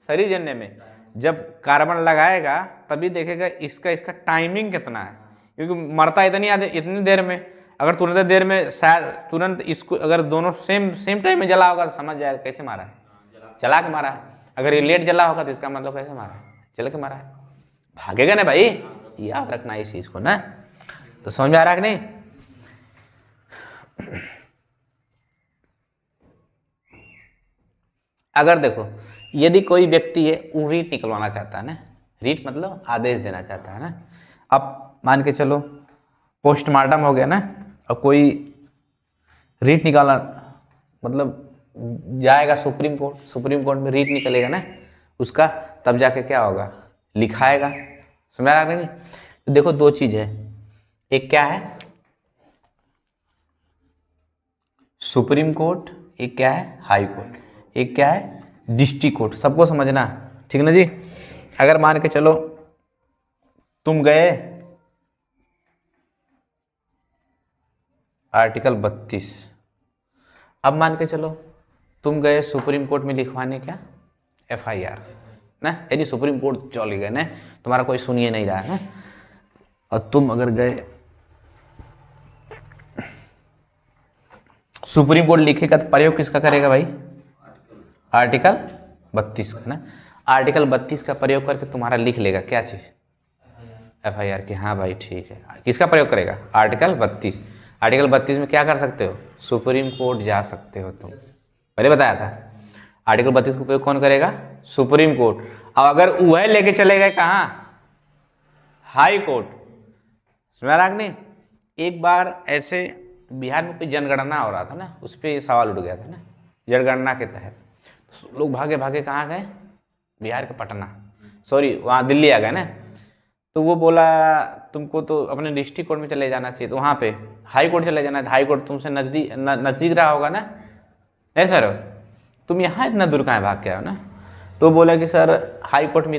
Speaker 1: शरीर जलने में जब कार्बन लगाएगा तभी देखेगा इसका टाइमिंग कितना है, क्योंकि मरता इतनी देर में। अगर तुरंत देर में शायद तुरंत इसको, अगर दोनों सेम टाइम में जला होगा तो समझ जाएगा कैसे मारा है, जला के मारा है। अगर ये लेट जला होगा तो इसका मतलब कैसे मारा है, जल के मारा है, भागेगा ना भाई, याद रखना इस चीज को ना। तो समझ में आ रहा है कि नहीं। अगर देखो यदि कोई व्यक्ति है वो रीट निकलवाना चाहता है ना, रीट मतलब आदेश देना चाहता है ना। अब मान के चलो पोस्टमार्टम हो गया ना, और कोई रीट निकालना मतलब जाएगा सुप्रीम कोर्ट में रीट निकलेगा ना उसका, तब जाके क्या होगा, लिखाएगा, समझ आ रहा नहीं। तो देखो दो चीज है, एक क्या है सुप्रीम कोर्ट, एक क्या है हाई कोर्ट, एक क्या है डिस्ट्रिक्ट कोर्ट, सबको समझना, ठीक ना जी। अगर मान के चलो तुम गए आर्टिकल 32, अब मान के चलो तुम गए सुप्रीम कोर्ट में लिखवाने क्या FIR ना, यानी सुप्रीम कोर्ट चले गए ना, तुम्हारा कोई सुनिए नहीं रहा है ना, और तुम अगर गए सुप्रीम कोर्ट लिखेगा तो प्रयोग किसका करेगा भाई, आर्टिकल 32 का ना, आर्टिकल 32 का प्रयोग करके तुम्हारा लिख लेगा क्या चीज़, FIR की। हाँ भाई ठीक है, किसका प्रयोग करेगा, आर्टिकल 32। आर्टिकल 32 में क्या कर सकते हो, सुप्रीम कोर्ट जा सकते हो तुम, पहले बताया था। आर्टिकल 32 का उपयोग कौन करेगा, सुप्रीम कोर्ट। अब अगर वह लेके चले गए कहाँ, हाई कोर्ट। समझ रहा नहीं। एक बार ऐसे बिहार में कोई जनगणना हो रहा था ना, उस पर सवाल उठ गया था ना, जनगणना के तहत तो लोग भागे भागे कहाँ गए, बिहार के पटना, सॉरी वहाँ दिल्ली आ गए ना। तो वो बोला तुमको तो अपने डिस्ट्रिक्ट कोर्ट में चले जाना चाहिए, तो वहाँ पे हाई कोर्ट चले जाना है, हाई कोर्ट तुमसे नज़दीक रहा होगा ना, नहीं सर तुम यहाँ इतना दूर कहाँ भाग के आओ ना। तो बोला कि सर हाई कोर्ट में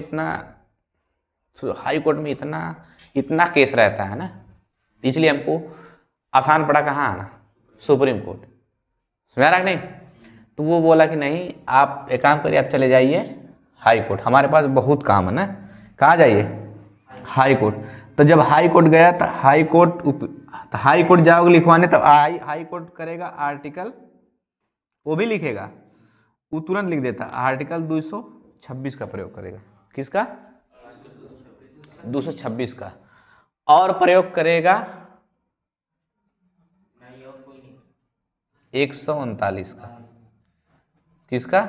Speaker 1: इतना केस रहता है ना, इसलिए हमको आसान पड़ा कहाँ आना, सुप्रीम कोर्ट। समझ रहा नहीं। तो वो बोला कि नहीं आप एक काम करिए, आप चले जाइए हाई कोर्ट, हमारे पास बहुत काम है ना, कहाँ जाइए, हाई कोर्ट। तो जब हाई कोर्ट गया तो हाई कोर्ट जाओगे लिखवाने, तब हाई कोर्ट करेगा आर्टिकल, वो भी लिखेगा, वो तुरंत लिख देता आर्टिकल 226 का प्रयोग करेगा, किसका, 226 का, और प्रयोग करेगा 139 का, किसका,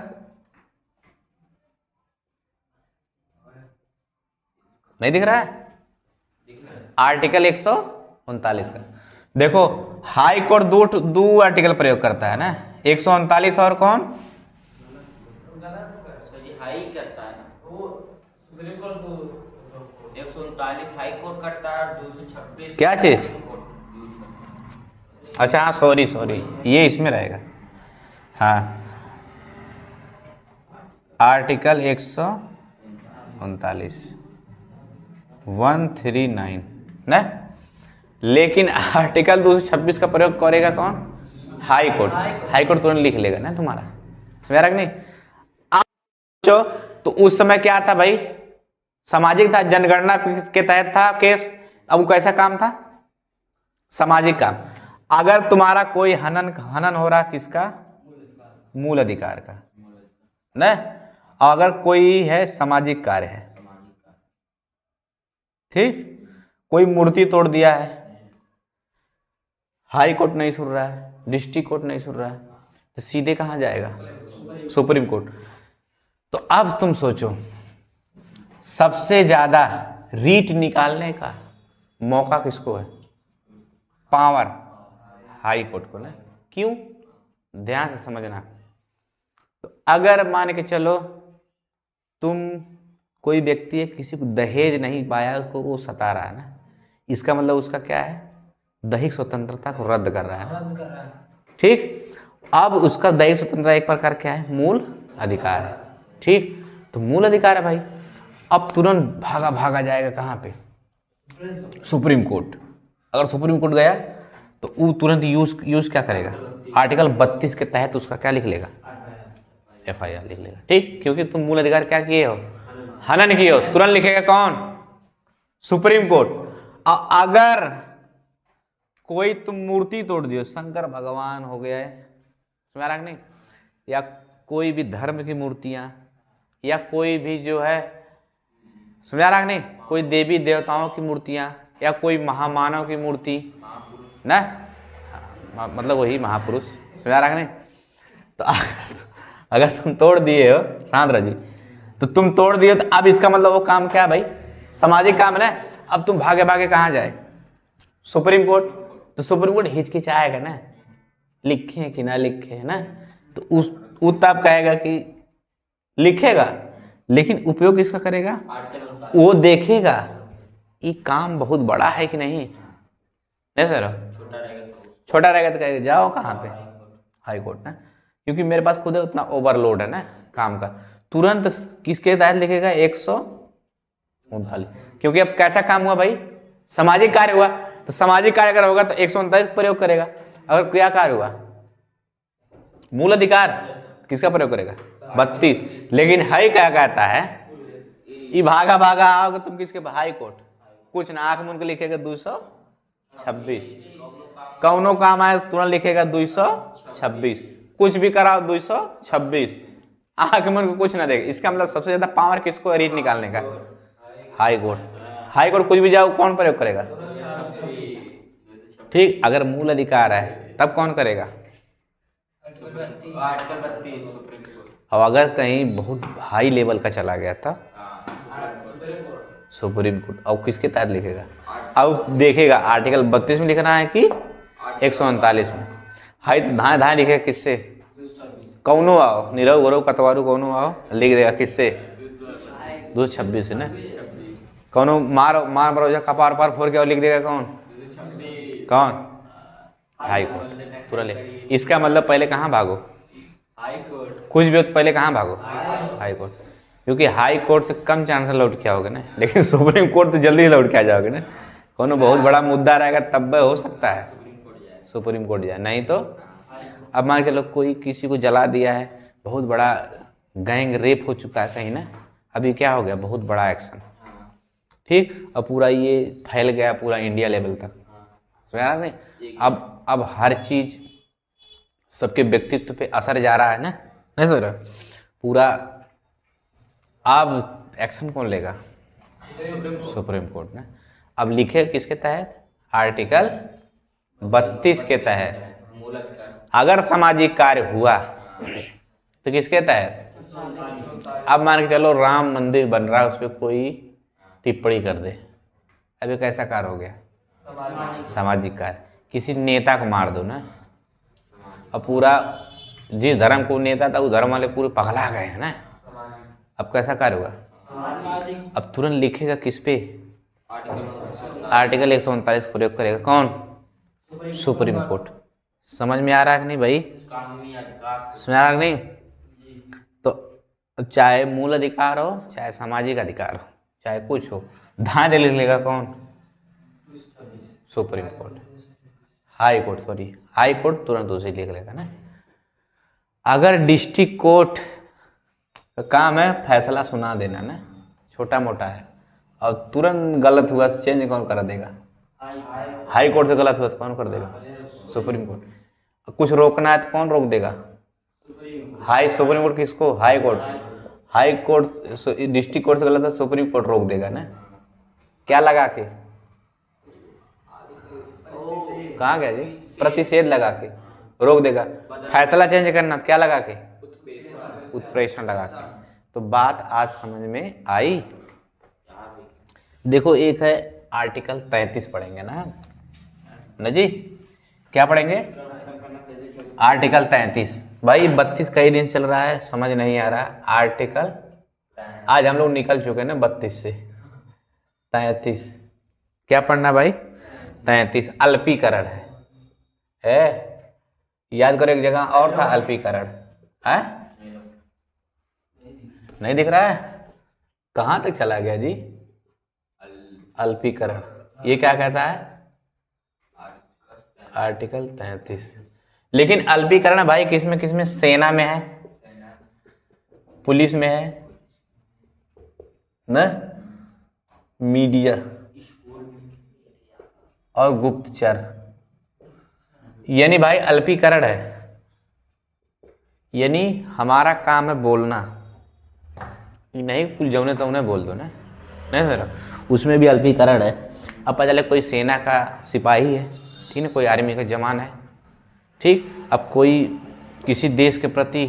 Speaker 1: नहीं दिख रहा है, आर्टिकल 139 का। देखो हाई कोर्ट दो आर्टिकल प्रयोग करता है ना, 139 और कौन,
Speaker 2: हाई करता है वो, 139 हाई कोर्ट करता है, 226
Speaker 1: क्या चीज, अच्छा हाँ सॉरी ये इसमें रहेगा, हाँ आर्टिकल 139 139 ना। लेकिन आर्टिकल 226 का प्रयोग करेगा कौन, हाई कोर्ट। हाई कोर्ट तुरंत लिख लेगा ना तुम्हारा, समझ रहा कि नहीं। आप सोचो तो उस समय क्या था भाई, सामाजिक था, जनगणना के तहत था केस। अब वो कैसा काम था, सामाजिक काम। अगर तुम्हारा कोई हनन हो रहा किसका, मूल अधिकार का न, अगर कोई है सामाजिक कार्य है, ठीक, कोई मूर्ति तोड़ दिया है, हाई कोर्ट नहीं सुन रहा है, डिस्ट्रिक्ट कोर्ट नहीं सुन रहा है, तो सीधे कहां जाएगा, सुप्रीम कोर्ट। तो अब तुम सोचो सबसे ज्यादा रीट निकालने का मौका किसको है, पावर हाई कोर्ट को ना। क्यों, ध्यान से समझना। तो अगर मान के चलो तुम, कोई व्यक्ति है किसी को दहेज नहीं पाया, उसको वो सता रहा है ना, इसका मतलब उसका क्या है, दैहिक स्वतंत्रता को रद्द कर रहा है, ठीक। अब उसका दैहिक स्वतंत्रता एक प्रकार क्या है, मूल अधिकार है, ठीक। तो मूल अधिकार है भाई, अब तुरंत भागा जाएगा कहाँ पे, सुप्रीम कोर्ट। अगर सुप्रीम कोर्ट गया तो वो तुरंत यूज क्या करेगा, आर्टिकल 32 के तहत उसका क्या लिख लेगा, FIR लिख लेगा, ठीक। क्योंकि तुम मूल अधिकार क्या किए हो, हनन किए हो, तुरंत लिखेगा कौन, सुप्रीम कोर्ट। अगर कोई तुम मूर्ति तोड़ दियो, शंकर भगवान हो गया है, समझ रहा नहीं, या कोई भी धर्म की मूर्तियां, या कोई भी जो है, समझ रहा नहीं, कोई देवी देवताओं की मूर्तियां, या कोई महामानव की मूर्ति ना, मतलब वही महापुरुष, समझ रहा नहीं। तो अगर तुम तोड़ दिए हो सांद्र जी, तो तुम तोड़ दिए, तो अब इसका मतलब वो काम क्या भाई, सामाजिक काम है ना। अब तुम भागे भागे कहाँ जाए, सुप्रीम कोर्ट। तो सुप्रीम कोर्ट हिचकिचाएगा ना, लिखे कि ना लिखे, है ना। तो उस तब कहेगा कि लिखेगा, लेकिन उपयोग किसका करेगा, वो देखेगा ये काम बहुत बड़ा है कि नहीं सर, छोटा रहेगा तो कहेगा जाओ कहाँ पे, हाई कोर्ट ना। क्योंकि मेरे पास खुद है उतना ओवरलोड है ना काम का, तुरंत किसके तहत लिखेगा, 139। क्योंकि अब कैसा काम हुआ भाई, सामाजिक कार्य हुआ। तो सामाजिक कार्य अगर होगा तो 139 प्रयोग करेगा। अगर क्या कार्य हुआ, मूल अधिकार, किसका प्रयोग करेगा, 32। लेकिन हाई क्या कहता है, ये भागा आओगे तुम किसके, हाई कोर्ट, कुछ ना आंख मूंद के लिखेगा 226, कौनो काम आए तुरंत लिखेगा 226, कुछ भी कराओ 226, आंख में उनको कुछ ना देगा। इसका मतलब सबसे ज्यादा पावर किसको है रीट निकालने का? High court. हाई कोर्ट कुछ भी जाओ कौन प्रयोग करेगा? ठीक, अगर मूल अधिकार है तब कौन करेगा?
Speaker 2: Article 32 supreme court.
Speaker 1: अब अगर कहीं बहुत हाई लेवल का चला गया था सुप्रीम कोर्ट, अब किसके तहत लिखेगा? अब देखेगा आर्टिकल 32 में लिखना है कि 139 में। हाई तो धाए धाए लिखेगा किससे? कौनो आओ, निरव गौरव कतवारू कौनो आओ, लिख देगा किससे? 226 है ना। कौनो मार मार बरोजा कपार पार फोड़ के और लिख देगा कौन? कौन? High court. तुरंत ले। इसका मतलब पहले कहाँ भागो?
Speaker 2: High court.
Speaker 1: कुछ भी हो तो पहले कहाँ भागो? High court. क्योंकि हाई कोर्ट से कम चांस लौट के आओगे ना, लेकिन सुप्रीम कोर्ट तो जल्दी लौट के आ जाओगे ना। कोनो बहुत बड़ा मुद्दा रहेगा तब हो सकता है सुप्रीम कोर्ट जाए, नहीं तो अब मान के लोग कोई किसी को जला दिया है, बहुत बड़ा गैंग रेप हो चुका है कहीं ना, अभी क्या हो गया? बहुत बड़ा एक्शन। ठीक, अब पूरा ये फैल गया पूरा इंडिया लेवल तक, समझ नहीं? अब हर चीज सबके व्यक्तित्व पे असर जा रहा है ना, नहीं समझ रहा? पूरा अब एक्शन कौन लेगा? सुप्रीम कोर्ट ने। अब लिखे किसके तहत? आर्टिकल 32 के तहत। अगर सामाजिक कार्य हुआ तो किसके तहत? अब मान के चलो राम मंदिर बन रहा है, उस पर कोई टिप्पणी कर दे, अभी कैसा कार्य हो गया? सामाजिक कार्य। किसी नेता को मार दो ना, अब पूरा जिस धर्म को नेता था उस धर्म वाले पूरे पगला गए हैं ना, अब कैसा कार्य हुआ? अब तुरंत लिखेगा किस पे? आर्टिकल 139 प्रयोग करेगा कौन? Supreme court. समझ में आ रहा है कि नहीं भाई? समझ आ रहा है कि नहीं? तो चाहे मूल अधिकार हो, चाहे सामाजिक अधिकार हो, चाहे कुछ हो, धाए दे लिख लेगा कौन? Supreme court. High court, sorry high court तुरंत उसे लिख लेगा ना। अगर डिस्ट्रिक्ट कोर्ट का काम है फैसला सुना देना ना, छोटा मोटा है, और तुरंत गलत हुआ चेंज कौन कर देगा? हाई कोर्ट से गलत हुआ कौन कर देगा? Supreme court. कुछ रोकना है तो कौन रोक देगा? सुप्रीम कोर्ट किसको? High court. High court district court से गलत है, सुप्रीम कोर्ट रोक देगा ना। क्या लगा के? कहाँ गया जी? प्रतिषेध लगा के रोक देगा। फैसला चेंज करना क्या लगा के? उत्प्रेषण लगा के। तो बात आज समझ में आई? देखो एक है आर्टिकल 33 पढ़ेंगे ना जी, क्या पढ़ेंगे? आर्टिकल 33। भाई 32 कई दिन चल रहा है, समझ नहीं आ रहा। आर्टिकल आज हम लोग निकल चुके हैं ना 32 से। 33 क्या पढ़ना भाई? 33 अल्पीकरण है। याद करो एक जगह और था अल्पीकरण है, नहीं दिख रहा है? कहाँ तक चला गया जी? अल्पीकरण। ये क्या कहता है? आर्टिकल 33। लेकिन अल्पीकरण भाई किसमें किसमें? सेना में है, पुलिस में है न, मीडिया और गुप्तचर। यानी भाई अल्पीकरण है, यानी हमारा काम है बोलना, नहीं कुछ जौने तौने बोल दो ना, नहीं सर? उसमें भी अल्पीकरण है। अब पता चले कोई सेना का सिपाही है, ठीक है, कोई आर्मी का जवान है, ठीक। अब कोई किसी देश के प्रति,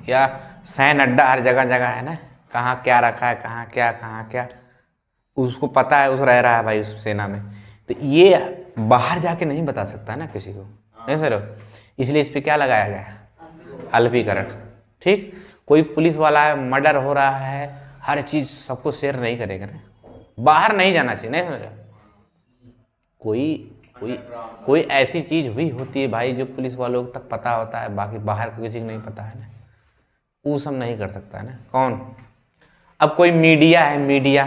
Speaker 1: या सैन्य अड्डा हर जगह जगह है ना, कहाँ क्या रखा है, कहाँ क्या उसको पता है, उस रह रहा है भाई उस सेना में, तो ये बाहर जाके नहीं बता सकता है ना किसी को, नहीं सर? इसलिए इस पर क्या लगाया गया है? अल्पीकरण, ठीक। कोई पुलिस वाला है, मर्डर हो रहा है, हर चीज सबको शेयर नहीं करेगा ना, बाहर नहीं जाना चाहिए, नहीं समझ? कोई ऐसी चीज हुई होती है भाई जो पुलिस वालों तक पता होता है, बाकी बाहर को किसी को नहीं पता है ना, वो सब नहीं कर सकता है ना। कौन? अब कोई मीडिया है, मीडिया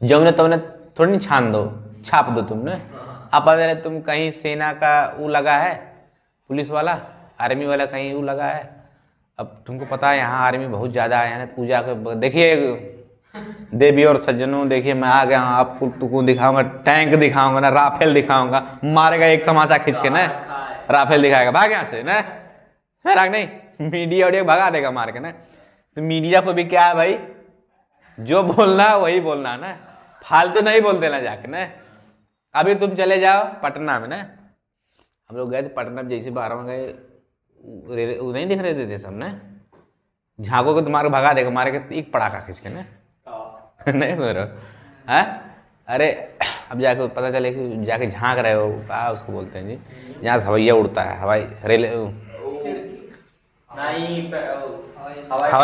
Speaker 1: जौने तौने थोड़ी नहीं छान दो, छाप दो तुमने। अब पता चले तुम कहीं सेना का वो लगा है, पुलिस वाला, आर्मी वाला कहीं वो लगा है, अब तुमको पता है यहाँ आर्मी बहुत ज़्यादा है ना, तो जाकर देखिए देवी और सज्जनों, देखिए मैं आ गया हूँ, आपको तुमको दिखाऊंगा, टैंक दिखाऊंगा ना, राफेल दिखाऊंगा, मारेगा एक तमाचा खींच के ना, राफेल दिखाएगा, भाग यहाँ से ना, राग नहीं, मीडिया ऑडियो भगा देगा मार के ना। तो मीडिया को भी क्या है भाई, जो बोलना है वही बोलना है ना, फालतू नहीं बोल देना जाके ना। अभी तुम चले जाओ पटना में ना, हम लोग गए थे पटना में, जैसे 12 में गए नहीं दिख रहे थे सब ना, झांको को तुम्हारे भगा देगा मारे के एक पड़ाका खींच के ना। नहीं सुन रहे हो हैं? अरे अब जाके पता चले कि जाके झांक रहे हो, क्या उसको बोलते हैं जी, यहाँ हवैया उड़ता है, हवाई रेल हवाई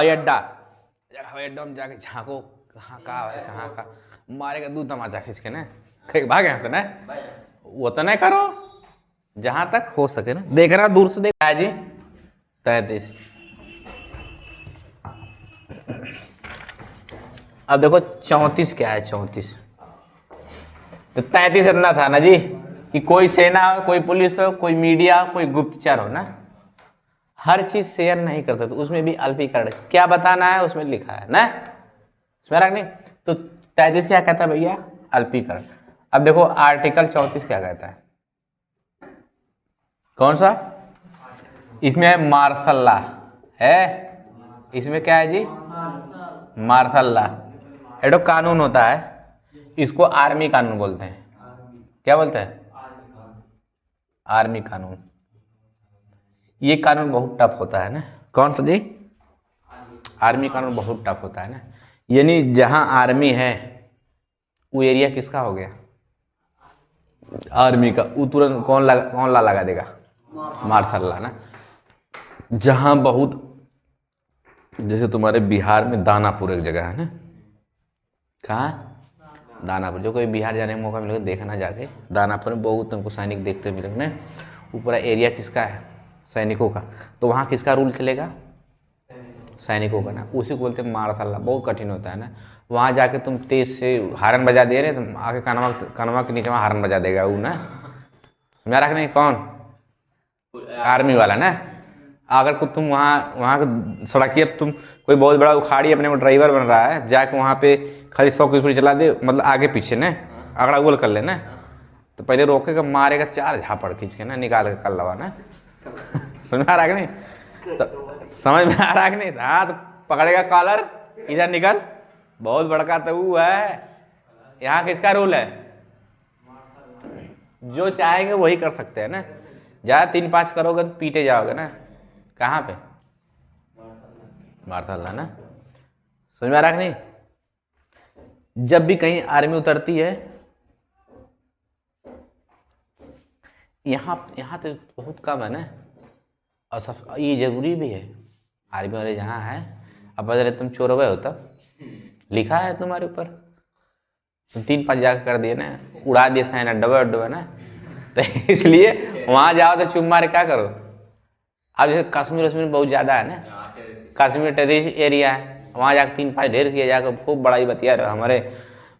Speaker 1: अड्डा, हवाई अड्डा में जाके झांको कहाँ का है कहाँ का, मारेगा 2 तमाचा खींच के ना, कहीं भागे यहाँ से ना। वो तो नहीं करो, जहाँ तक हो सके ना। देख रहा दूर से, देखा है जी 33। अब देखो 34 क्या है, 34। तो 33 इतना था ना जी कि कोई सेना हो, कोई पुलिस हो, कोई मीडिया हो, कोई गुप्तचर हो ना, हर चीज शेयर नहीं करते, तो उसमें भी अल्पीकरण क्या बताना है उसमें लिखा है ना, समझ नहीं। तो 33 क्या कहता है भैया, अल्पीकरण। अब देखो आर्टिकल 34 क्या कहता है, कौन सा, इसमें है मार्शल लॉ है, इसमें क्या है जी, मार्शल लॉ, एडो कानून होता है, इसको आर्मी कानून बोलते हैं। क्या बोलते हैं, आर्मी कानून। ये कानून बहुत टफ होता है ना, कौन सा जी, आर्मी कानून बहुत टफ होता है ना। यानी जहां आर्मी है वो एरिया किसका हो गया, आर्मी का, वो तुरंत कौन ला लगा देगा, मार्शल लॉ ना। जहां बहुत, जैसे तुम्हारे बिहार में दानापुर एक जगह है ना, कहाँ, दानापुर, जो कोई बिहार जाने का मौका मिलेगा देखना जाके, दानापुर में बहुत तुमको सैनिक देखते मिलेंगे ना। वो पूरा एरिया किसका है, सैनिकों का, तो वहाँ किसका रूल चलेगा, सैनिकों का ना, उसी को बोलते हैं मार्शल लॉ। बहुत कठिन होता है ना, वहाँ जाके तुम तेज से हारन बजा दे रहे, तुम आके कनवा के नीचे वहाँ हारन बजा देगा वो ना, समझा रख नहीं, कौन, आर्मी वाला ना। अगर को तुम वहाँ के सड़किए तुम कोई बहुत बड़ा उखाड़ी अपने को ड्राइवर बन रहा है, जाके वहाँ पे खाली 100 की स्पीड चला दे, मतलब आगे पीछे ना अगड़ा गोल कर लेना, तो पहले रोकेगा, मारेगा 4 झापड़ खींच के ना, निकाल के कल लवा ना। समझ में आ रहा है कि नहीं, तो समझ में आ रहा है कि नहीं, हाथ पकड़ेगा कॉलर, इधर निकल, बहुत बड़का तो वो है। यहाँ किसका रूल है, जो चाहेंगे वही कर सकते हैं ना। ज़्यादा 3-5 करोगे तो पीटे जाओगे ना, कहाँ पे, मार्शल लॉ ना। समझ में आ रहा है कि नहीं। जब भी कहीं आर्मी उतरती है, यहाँ तो बहुत कम है ना, और सब ये जरूरी भी है, आर्मी वाले जहाँ है, अब अगर तुम चोरवे हो तब लिखा है तुम्हारे ऊपर, तुम 3-5 जाकर कर दिए ना, उड़ा दिए साइन अड्डा ना, तो इसलिए वहाँ जाओ तो चुप मारे क्या करो। अब जैसे कश्मीर बहुत ज़्यादा है ना, कश्मीर टेररिस्ट एरिया है, वहाँ जाकर 3-5 ढेर किया जाकर खूब बड़ाई बतिया रहे, हमारे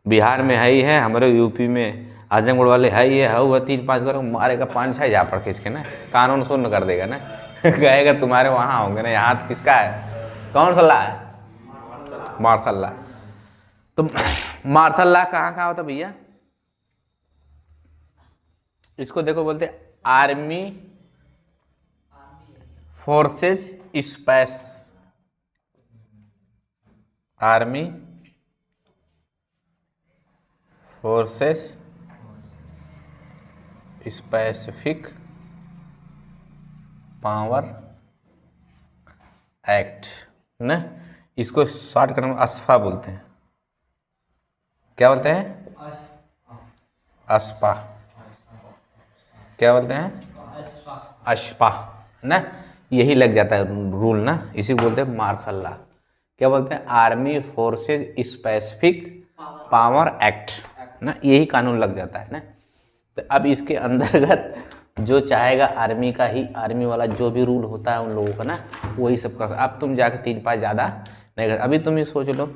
Speaker 1: बिहार में है ही है, हमारे यूपी में आजमगढ़ वाले है ही है, वह 3-5 करो मारेगा, 5-6 झापड़ खींच के ना, कानून शून्य कर देगा ना। कहेगा तुम्हारे वहाँ होंगे ना, यहाँ तो किसका है, कौन सा लॉ है, मार्शल लॉ। तो मार्शल लॉ कहाँ होता भैया, इसको देखो बोलते army forces space, army forces specific power act ना, इसको शॉर्टकट में अस्पा बोलते हैं। क्या बोलते हैं, अस्पा, क्या बोलते हैं, अस्पा ना, यही लग जाता है रूल ना, इसी को बोलते हैं मार्शल लॉ। क्या बोलते हैं, army forces specific power act ना, यही कानून लग जाता है ना। तो अब इसके अंतर्गत जो चाहेगा आर्मी का ही, आर्मी वाला जो भी रूल होता है उन लोगों का ना, वही सब कर। अब तुम जाके 3-5 ज़्यादा नहीं कर। अभी तुम ये सोच लो,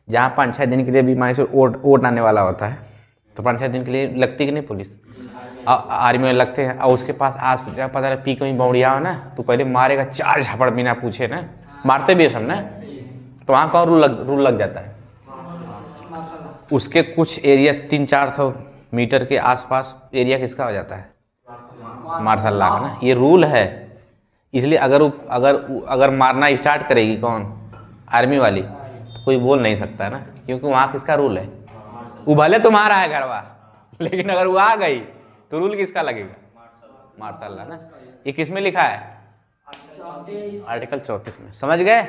Speaker 1: जहाँ 5-6 दिन के लिए भी मान लो वोट आने वाला होता है, तो 5-6 दिन के लिए लगती कि नहीं पुलिस, आर्मी में लगते हैं, और उसके पास आज पता है पी कहीं बौड़िया हो ना, तो पहले मारेगा 4 झापड़ बिना पूछे ना, मारते भी है सब ना, तो वहाँ कौन रूल लग जाता है, उसके कुछ एरिया 300-400 मीटर के आसपास एरिया किसका हो जाता है, मार्शल लॉ का ना। ये रूल है, इसलिए अगर मारना स्टार्ट करेगी कौन, आर्मी वाली, तो कोई बोल नहीं सकता ना, क्योंकि वहाँ किसका रूल है, वो भले तुम्हारा है घरवा, लेकिन अगर वो आ गई तो रूल किसका लगेगा, मार्शल लॉ ना। ये किस में लिखा है, आर्टिकल 34 में। समझ गए?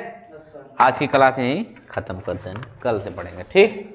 Speaker 1: आज की क्लास यहीं खत्म करते हैं, कल से पढ़ेंगे, ठीक।